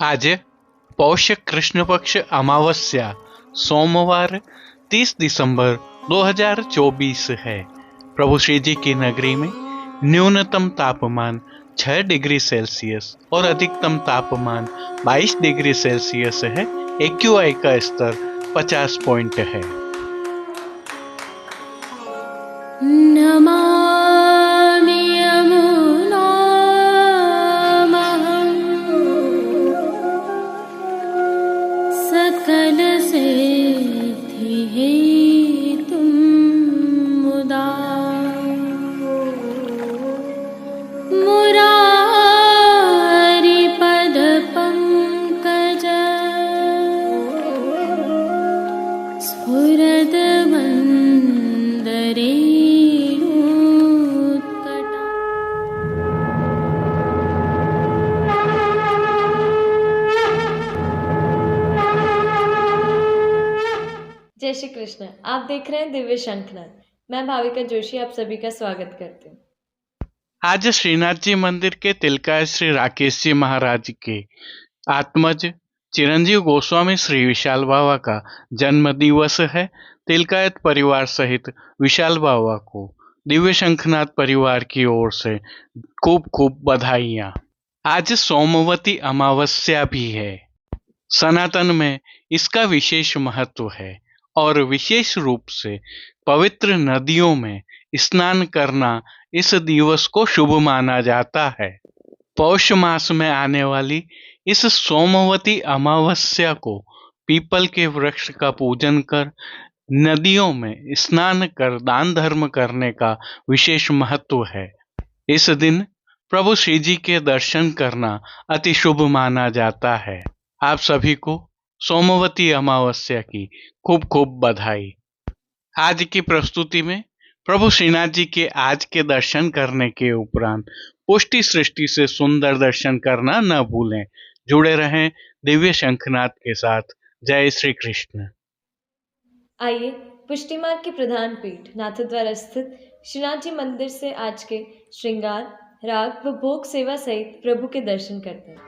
आज पौष कृष्ण पक्ष अमावस्या सोमवार 30 दिसंबर 2024 है। प्रभु श्री जी की नगरी में न्यूनतम तापमान 6 डिग्री सेल्सियस और अधिकतम तापमान 22 डिग्री सेल्सियस है। AQI का स्तर 50 पॉइंट है। नमामि यमुनामहं सकलसिद्धिहेतुं मुदा मुरारिपदपङ्कज स्फुरदमन्दरे जय श्री कृष्ण। आप देख रहे हैं दिव्य शंखनाद। मैं भाविका जोशी आप सभी का स्वागत करती हूँ। आज श्रीनाथ जी मंदिर के तिलकाय श्री राकेश जी महाराज के आत्मज चिरंजीव गोस्वामी श्री विशाल बाबा का जन्म दिवस है। तिलकायत परिवार सहित विशाल बाबा को दिव्य शंखनाथ परिवार की ओर से खूब खूब बधाइयाँ। आज सोमवती अमावस्या भी है। सनातन में इसका विशेष महत्व है और विशेष रूप से पवित्र नदियों में स्नान करना इस दिवस को शुभ माना जाता है। पौष मास में आने वाली इस सोमवती अमावस्या को पीपल के वृक्ष का पूजन कर नदियों में स्नान कर दान धर्म करने का विशेष महत्व है। इस दिन प्रभु श्री जी के दर्शन करना अति शुभ माना जाता है। आप सभी को सोमवती अमावस्या की खूब खूब बधाई। आज की प्रस्तुति में प्रभु श्रीनाथ जी के आज के दर्शन करने के उपरांत पुष्टि सृष्टि से सुंदर दर्शन करना न भूलें। जुड़े रहें दिव्य शंखनाद के साथ। जय श्री कृष्ण। आइए पुष्टि मार्ग की प्रधान पीठ नाथद्वारा स्थित श्रीनाथ जी मंदिर से आज के श्रृंगार, राग व भोग सेवा सहित प्रभु के दर्शन करते हैं।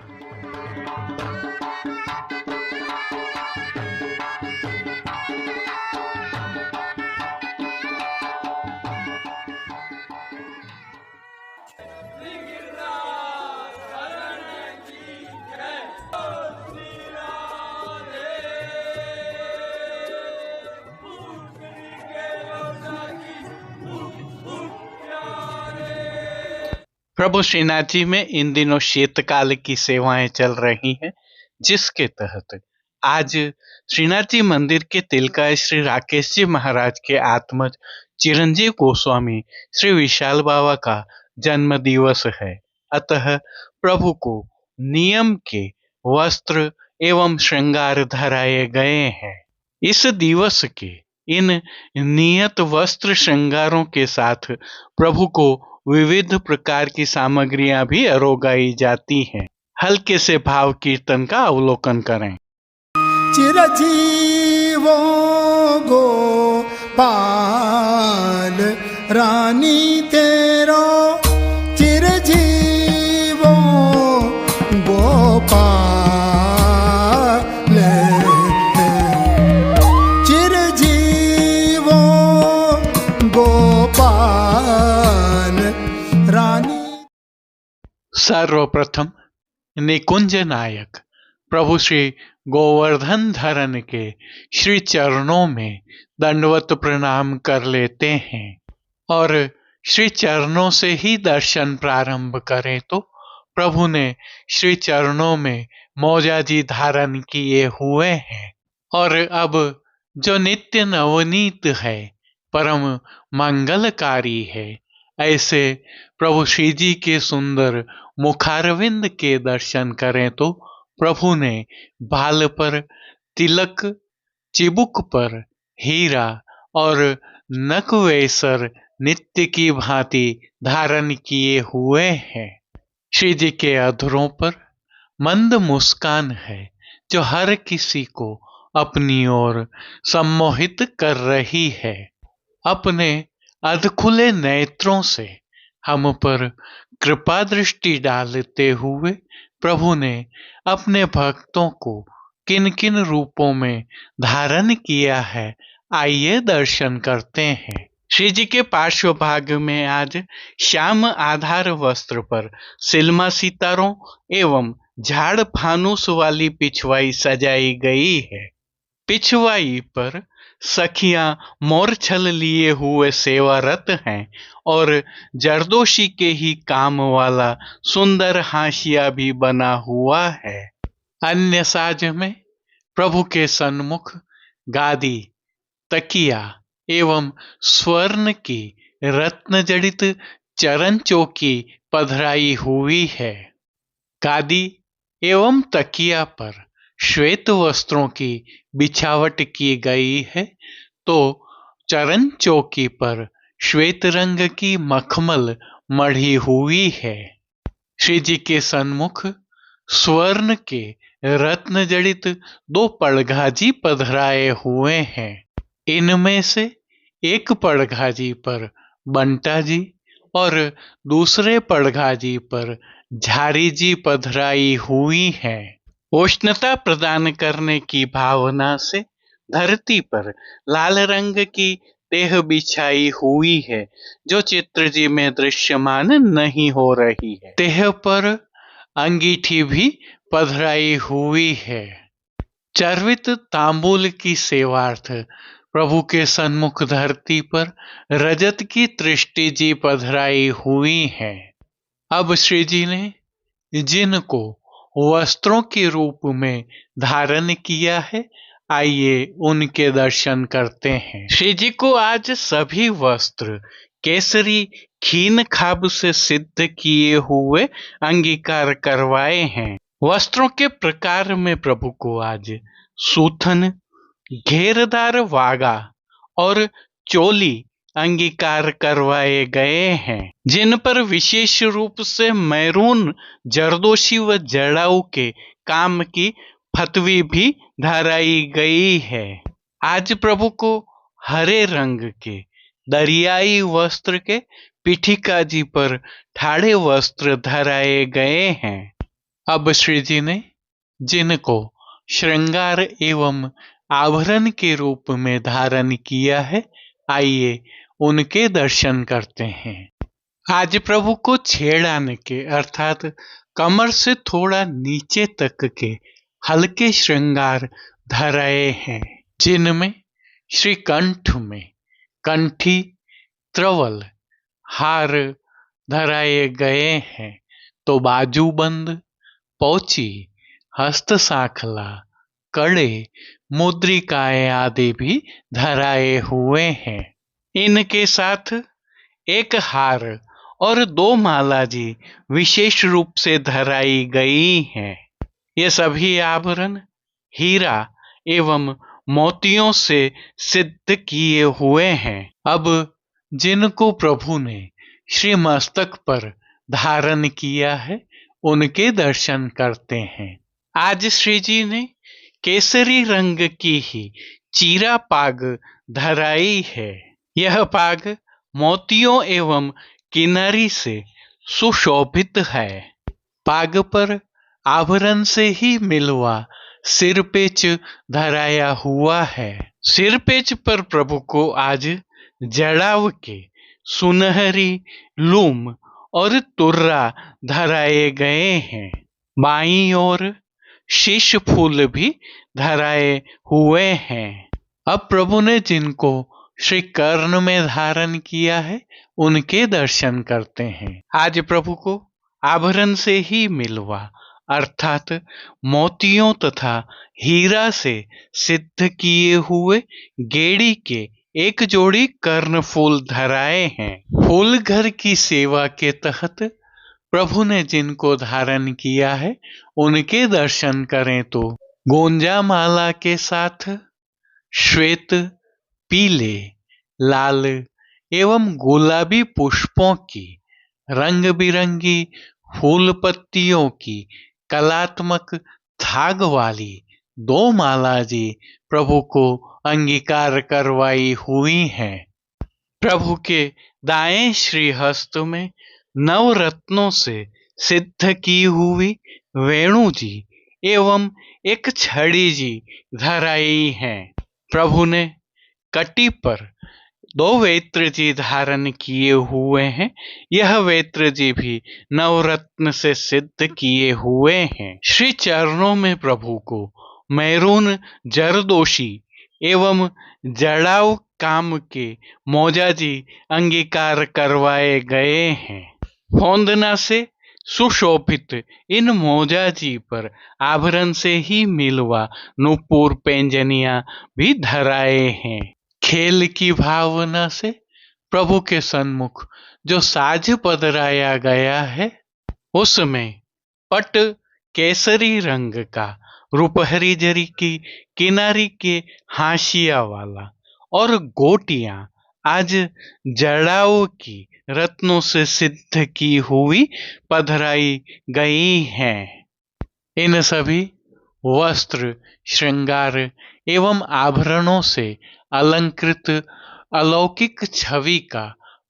प्रभु श्रीनाथ जी में इन दिनों शीतकाल की सेवाएं चल रही हैं, जिसके तहत आज श्रीनाथ जी मंदिर के तिलकाय श्री राकेश जी महाराज के आत्मज चिरंजीव गोस्वामी श्री विशाल बाबा का जन्म दिवस है। अतः प्रभु को नियम के वस्त्र एवं श्रृंगार धराए गए हैं। इस दिवस के इन नियत वस्त्र श्रृंगारों के साथ प्रभु को विविध प्रकार की सामग्रियां भी अरोगाई जाती हैं। हल्के से भाव कीर्तन का अवलोकन करें। चिरजीवो गोपाल रानी तेरो चिरजीवो गोपाल चिरजीवो गोपाल रानी। सर्वप्रथम निकुंज नायक प्रभु श्री गोवर्धन धरन के श्री चरणों में दंडवत प्रणाम कर लेते हैं और श्री चरणों से ही दर्शन प्रारंभ करें तो प्रभु ने श्री चरणों में मौजाजी धारण किए हुए हैं और अब जो नित्य नवनीत है, परम मंगलकारी है, ऐसे प्रभु श्री जी के सुंदर मुखारविंद के दर्शन करें तो प्रभु ने बाल पर तिलक, चिबुक पर हीरा और नकवेसर नित्य की भांति धारण किए हुए हैं। श्री जी के अधरों पर मंद मुस्कान है जो हर किसी को अपनी ओर सम्मोहित कर रही है। अपने अधखुले नेत्रों से हम पर कृपा दृष्टि डालते हुए प्रभु ने अपने भक्तों को किन किन रूपों में धारण किया है, आइए दर्शन करते हैं। श्री जी के पार्श्व भाग में आज श्याम आधार वस्त्र पर सिल्मा सितारों एवं झाड़ फानूस वाली पिछवाई सजाई गई है। पिछवाई पर सखियां मोरछल लिए हुए सेवारत हैं और जरदोशी के ही काम वाला सुंदर हाशिया भी बना हुआ है। अन्य साज में प्रभु के सन्मुख गादी, तकिया एवं स्वर्ण की रत्न जड़ित चरण चौकी पधराई हुई है। गादी एवं तकिया पर श्वेत वस्त्रों की बिछावट की गई है, तो चरण चौकी पर श्वेत रंग की मखमल मढ़ी हुई है। श्री जी के सन्मुख स्वर्ण के रत्न जड़ित 2 पड़घाजी पधराए हुए हैं। इनमें से एक पड़घाजी पर बंटा जी और दूसरे पड़घाजी पर झारी जी पधराई हुई है। उष्णता प्रदान करने की भावना से धरती पर लाल रंग की देह बिछाई हुई है, जो चित्र जी में दृश्यमान नहीं हो रही है। देह पर अंगीठी भी पधराई हुई है। चर्वित तांबूल की सेवार्थ प्रभु के सन्मुख धरती पर रजत की तृष्टि जी पधराई हुई है। अब श्री जी ने जिनको वस्त्रों के रूप में धारण किया है, आइए उनके दर्शन करते हैं। श्री जी को आज सभी वस्त्र केसरी खीन खाब से सिद्ध किए हुए अंगीकार करवाए हैं। वस्त्रों के प्रकार में प्रभु को आज सूथन, घेरदार वागा और चोली अंगीकार करवाए गए हैं, जिन पर विशेष रूप से मैरून, जरदोशी व जड़ाऊ के काम की फतवी भी धराई गई है। आज प्रभु को हरे रंग के दरियाई वस्त्र के पीठिका जी पर ठाड़े वस्त्र धराए गए हैं। अब श्री जी ने जिनको श्रृंगार एवं आभरण के रूप में धारण किया है, आइए उनके दर्शन करते हैं। आज प्रभु को छेड़ाने के अर्थात कमर से थोड़ा नीचे तक के हल्के श्रृंगार धराए हैं, जिनमें श्री कंठ में कंठी, त्रवल, हार धराए गए हैं, तो बाजूबंद, पौची, हस्त साखला, कड़े, मुद्रिकाएं आदि भी धराए हुए हैं। इनके साथ एक हार और 2 माला जी विशेष रूप से धराई गई हैं। ये सभी आभरण हीरा एवं मोतियों से सिद्ध किए हुए हैं। अब जिनको प्रभु ने श्री मस्तक पर धारण किया है, उनके दर्शन करते हैं। आज श्री जी ने केसरी रंग की ही चीरा पाग धराई है। यह पाग मोतियों एवं किनारी से सुशोभित है। पाग पर आभरण से ही मिलवा सिरपेच धराया हुआ है। सिरपेच पर प्रभु को आज जड़ाव के सुनहरी लूम और तुर्रा धराए गए हैं। बाईं ओर शीश फूल भी धराए हुए हैं। अब प्रभु ने जिनको श्री कर्ण में धारण किया है, उनके दर्शन करते हैं। आज प्रभु को आभरण से ही मिलवा अर्थात मोतियों तथा हीरा से सिद्ध किए हुए गेड़ी के एक जोड़ी कर्ण फूल धराए हैं। फूल घर की सेवा के तहत प्रभु ने जिनको धारण किया है, उनके दर्शन करें तो गोंजा माला के साथ श्वेत, पीले, लाल एवं गुलाबी पुष्पों की रंग बिरंगी फूल पत्तियों की कलात्मक थाग वाली 2 माला जी प्रभु को अंगीकार करवाई हुई हैं। प्रभु के दाएं श्री हस्त में नवरत्नों से सिद्ध की हुई वेणु जी एवं एक छड़ी जी धराई है। प्रभु ने कटी पर 2 वेत्र जी धारण किए हुए हैं। यह वेत्र जी भी नवरत्न से सिद्ध किए हुए हैं। श्री चरणों में प्रभु को मैरून जरदोशी एवं जड़ाऊ काम के मौजा जी अंगीकार करवाए गए हैं। फोंदना से सुशोभित इन मौजा जी पर आभरण से ही मिलवा नूपुर पेंजनिया भी धराए हैं। खेल की भावना से प्रभु के सन्मुख जो साज पधराया गया है, उसमें पट केसरी रंग का रुपहरी जरी की किनारी के हाशिया वाला और गोटियां आज जड़ाओ की रत्नों से सिद्ध की हुई पधराई गई हैं। इन सभी वस्त्र श्रृंगार एवं आभरणों से अलंकृत अलौकिक छवि का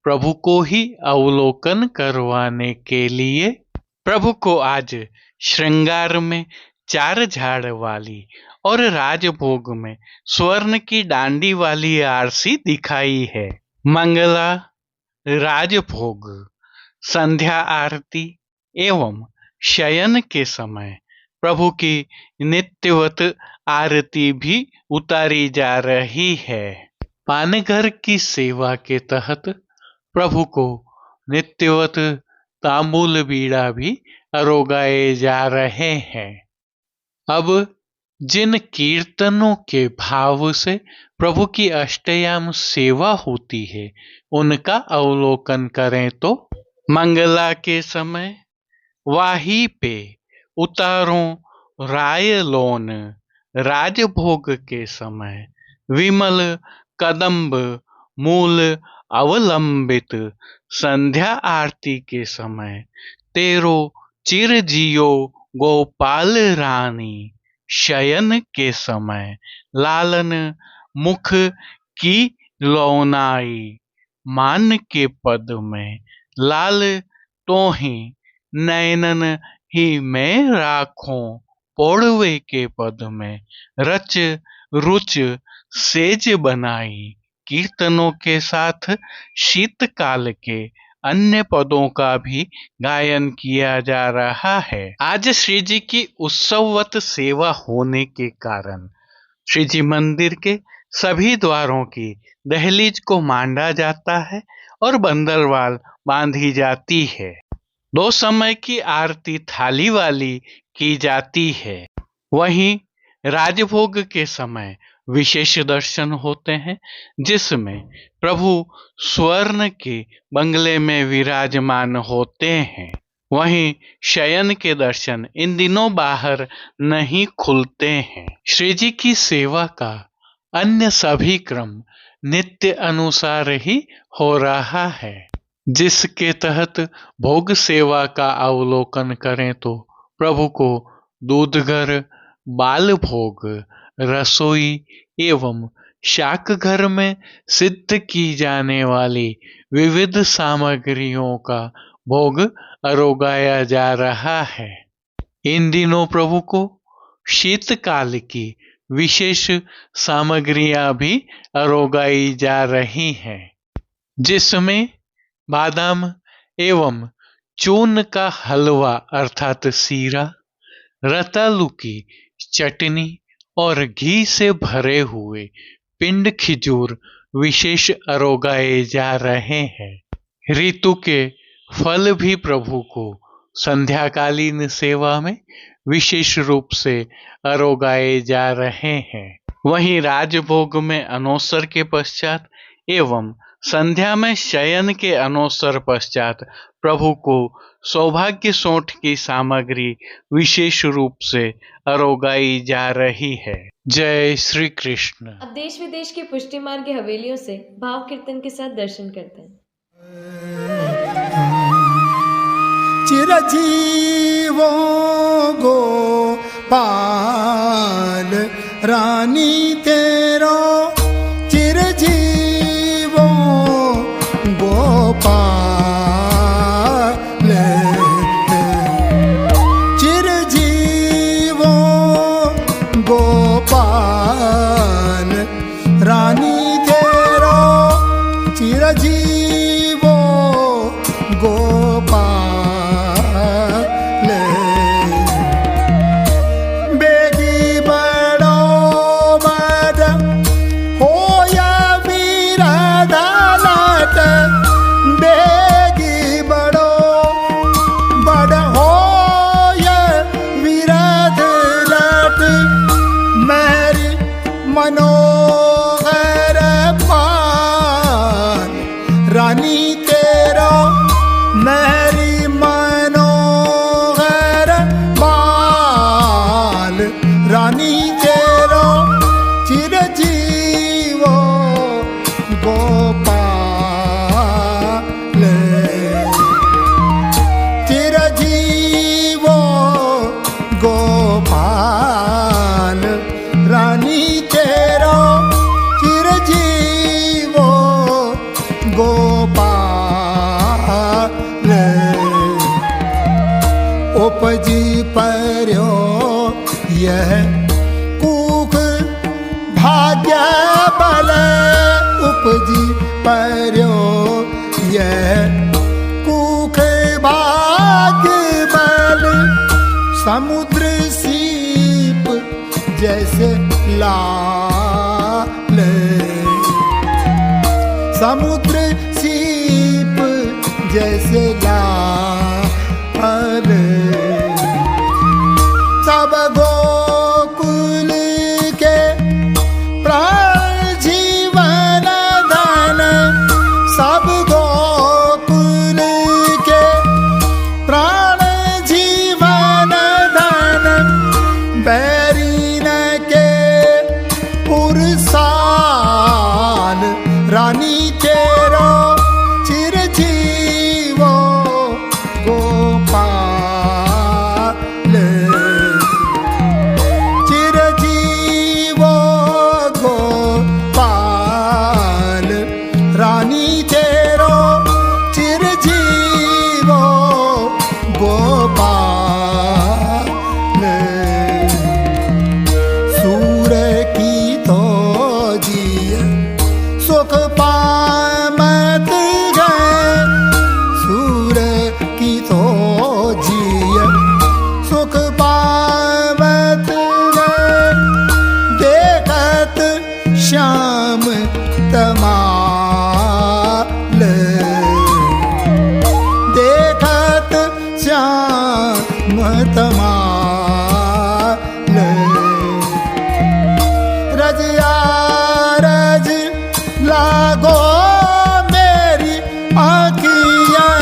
प्रभु को ही अवलोकन करवाने के लिए प्रभु को आज श्रृंगार में 4 झाड़ वाली और राजभोग में स्वर्ण की डांडी वाली आरसी दिखाई है। मंगला राजभोग, संध्या आरती एवं शयन के समय प्रभु की नित्यवत आरती भी उतारी जा रही है। पानघर की सेवा के तहत प्रभु को नित्यवत तांबूल बीड़ा भी अरोगाए जा रहे हैं। अब जिन कीर्तनों के भाव से प्रभु की अष्टयाम सेवा होती है, उनका अवलोकन करें तो मंगला के समय वाही पे उतारों रायलोन, राजभोग के समय विमल कदम्ब मूल अवलंबित, संध्या आरती के समय 13 चिरजियो गोपाल रानी, शयन के समय लालन मुख की लौनाई, मान के पद में लाल तोहि नैनन ही मैं राखों, पौड़वे के पद में रच रुच सेज बनाई। कीर्तनों के साथ शीतकाल के अन्य पदों का भी गायन किया जा रहा है। आज श्री जी की उत्सववत सेवा होने के कारण श्री जी मंदिर के सभी द्वारों की दहलीज को मांडा जाता है और बंदरवाल बांधी जाती है। 2 समय की आरती थाली वाली की जाती है। वहीं राजभोग के समय विशेष दर्शन होते हैं, जिसमें प्रभु स्वर्ण के बंगले में विराजमान होते हैं। वहीं शयन के दर्शन इन दिनों बाहर नहीं खुलते हैं। श्री जी की सेवा का अन्य सभी क्रम नित्य अनुसार ही हो रहा है, जिसके तहत भोग सेवा का अवलोकन करें तो प्रभु को दूधघर, बाल भोग, रसोई एवं शाक घर में सिद्ध की जाने वाली विविध सामग्रियों का भोग अरोगाया जा रहा है। इन दिनों प्रभु को शीतकाल की विशेष सामग्रियां भी अरोगाई जा रही हैं, जिसमें बादाम एवं चून का हलवा अर्थात सीरा, रतालू की चटनी और घी से भरे हुए पिंड खिजूर विशेष अरोगाए जा रहे हैं। ऋतु के फल भी प्रभु को संध्याकालीन सेवा में विशेष रूप से अरोगाए जा रहे हैं। वहीं राजभोग में अनोसर के पश्चात एवं संध्या में शयन के अनोसर पश्चात प्रभु को सौभाग्य सोंठ की सामग्री विशेष रूप से अरोगाई जा रही है। जय श्री कृष्ण। अब देश विदेश के पुष्टि मार्ग की हवेलियों से भाव कीर्तन के साथ दर्शन करते हैं। चिरजीवो गोपाल रानी तेरो, चिरजीवो गोपाल चिरजीवो मनोहर पाल रानी तेरो मेरी मनोहर पाल रानी तेरो चिरजीवो गोपाल चिरजीवो गोपाल रानी तेरो चिरजीवो गोपाल उपजी पर्यो यह कुख भाग्य बल उपजी पर्यो यह कुख भाग्य बल समुद्र सीप जैसे लाल समुद्र सीप जैसे लाल सब गोकुल के प्राण जीवन धन सब गोकुल के प्राण जीवन धन बैरीन के पुरसाल रानी तेरो चिरजीवो गोपाल चिरजीवो गोपाल रानी तेरो चिरजीवो गोपाल सूर की तो जिय सुख पामत गए सूर की तो जिय सुख पामत गए देखत श्याम तमाल देखत श्याम तमाल रजिया रज लागो मेरी आँखियाँ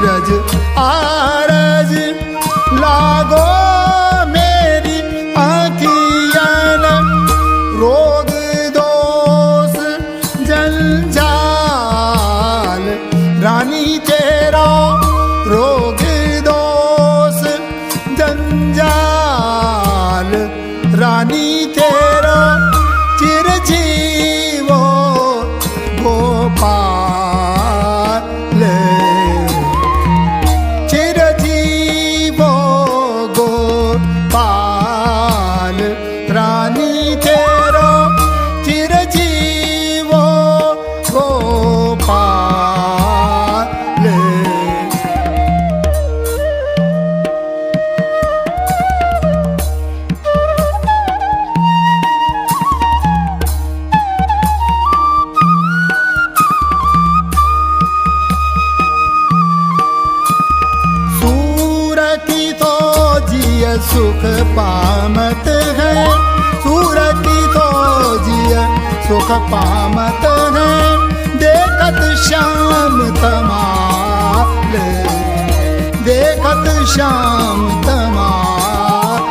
रज आरज लागो मेरी आँखियाँ रोग दोष जंजाल रानी तेरा रोग दोष जंजाल रानी तेरा चिरजीवो गोपाल चिरजीवो गोपाल रानी तेरो चिरजीवो गोपाल सुख पामत है सूरती तो जिय सुख पामत है देखत श्याम तमाल देखत श्याम तमाल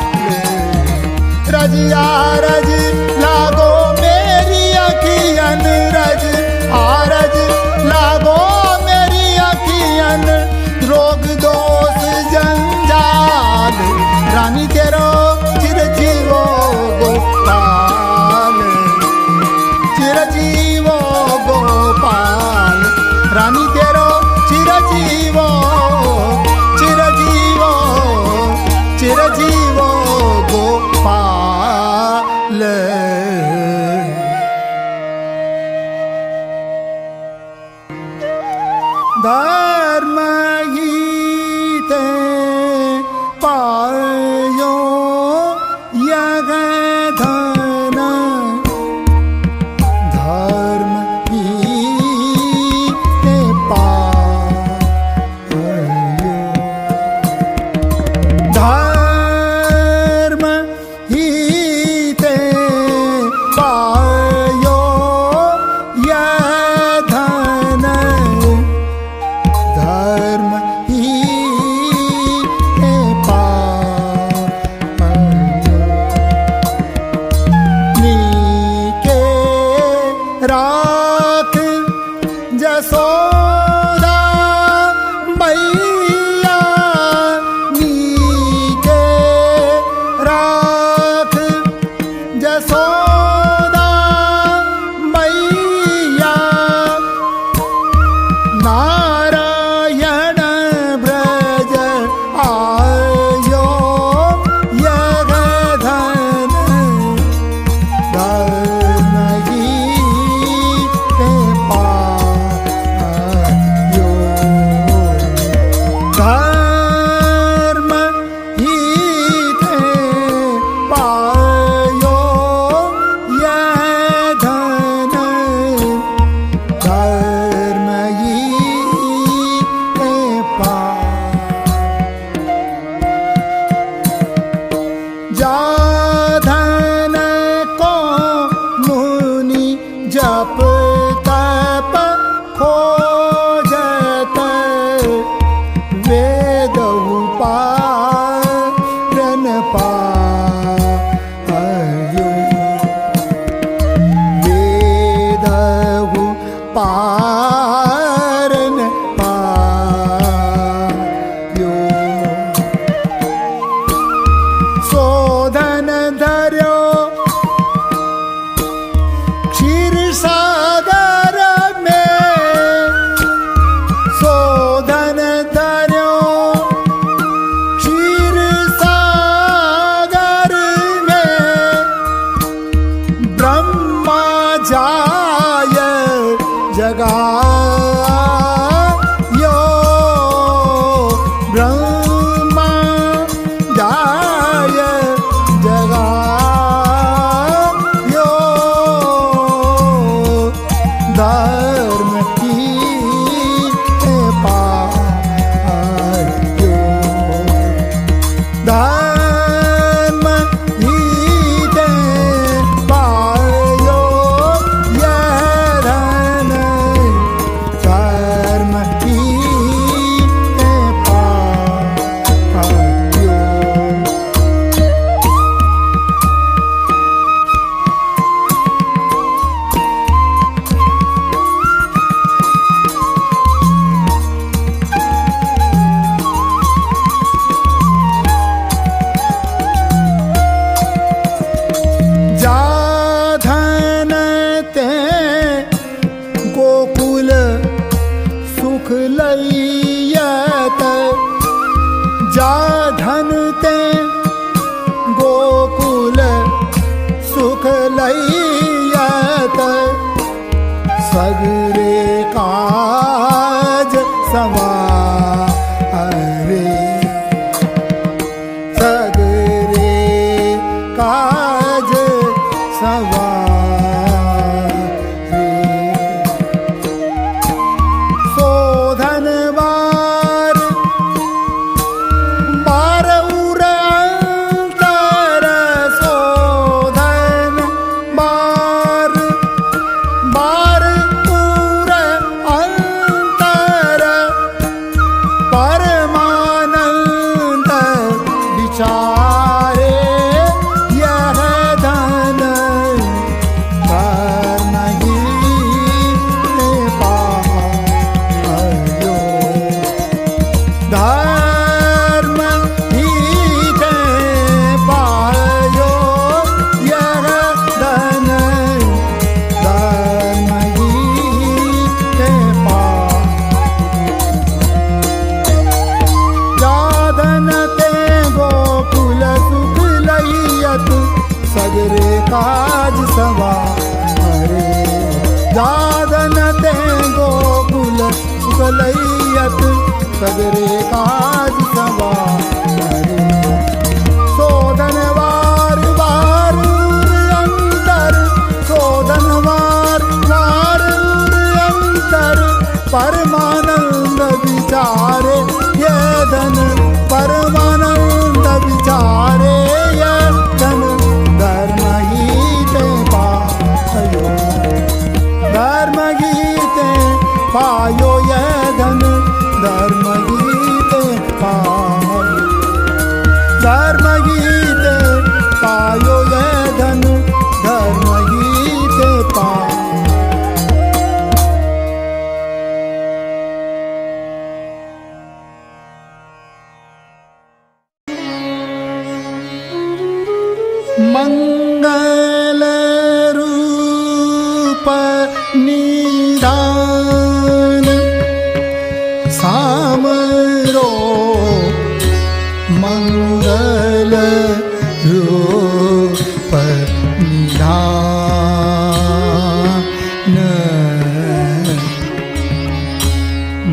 रजिया रज लागो मेरी अखियन रज आरज लागो मेरी अखियन रोग दोष जंजाल रानी तेरो चिरजीवो गोपाल चिरजीवो गोपाल रानी तेरो चिरजीवो चिरजीवो चिरजीवो गोपाल जाधन को मुनि जप तप खोजत वेद पारन पायो वेद पारन पायो शोधन धर्यो क्षीर सागर में शोधन धर्यो क्षीर सागर में ब्रह्मा जाय जगायो ब्रह्मा जाय जगायो धर्म की पायो धर्म ही पायो यह धन धर्म ही पायो जाधन ते गोकुल सुख लयत जाधन ते गोकुल सुख लयत सगरे काज सवारे सगरे काज सवारे शोधन बार बार उर अंतर शोधन बार बार उर अंतर परमानंद विचारे यह धन धर्म ही पायो धर्म ही पायो यह धन धर्म ही जाधन ते गोकुल सुख लयत सगरे काज सवारे जाधन ते गोकुल सुख लयत सगरे काज सवारे शोधन वार वार अंतर शोधन वार वार अंतर परमानंद विचारे ये धन परमानंद विचारे ये धन धर्म गीते पायो धर्म गीते पायो ये धन धर्म गीते पायो धर्म गीते पायो ये धन धर्म गीते पायो मंगल रूप निदान सामरो मंगल रूप निदान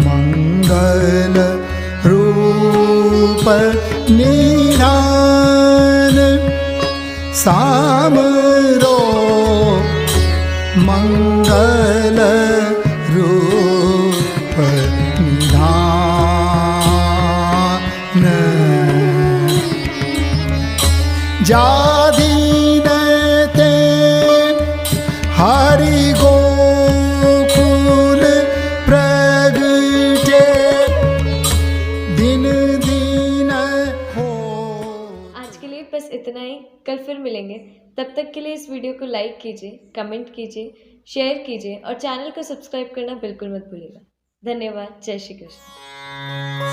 मंगल रूप निधान सामरो मंगल रूप निधान जादीनते हरि गोकुल प्रगटे दिन दिन हो। आज के लिए बस इतना ही। कल फिर मिलेंगे। तब तक के लिए इस वीडियो को लाइक कीजिए, कमेंट कीजिए, शेयर कीजिए और चैनल को सब्सक्राइब करना बिल्कुल मत भूलिएगा। धन्यवाद। जय श्री कृष्ण।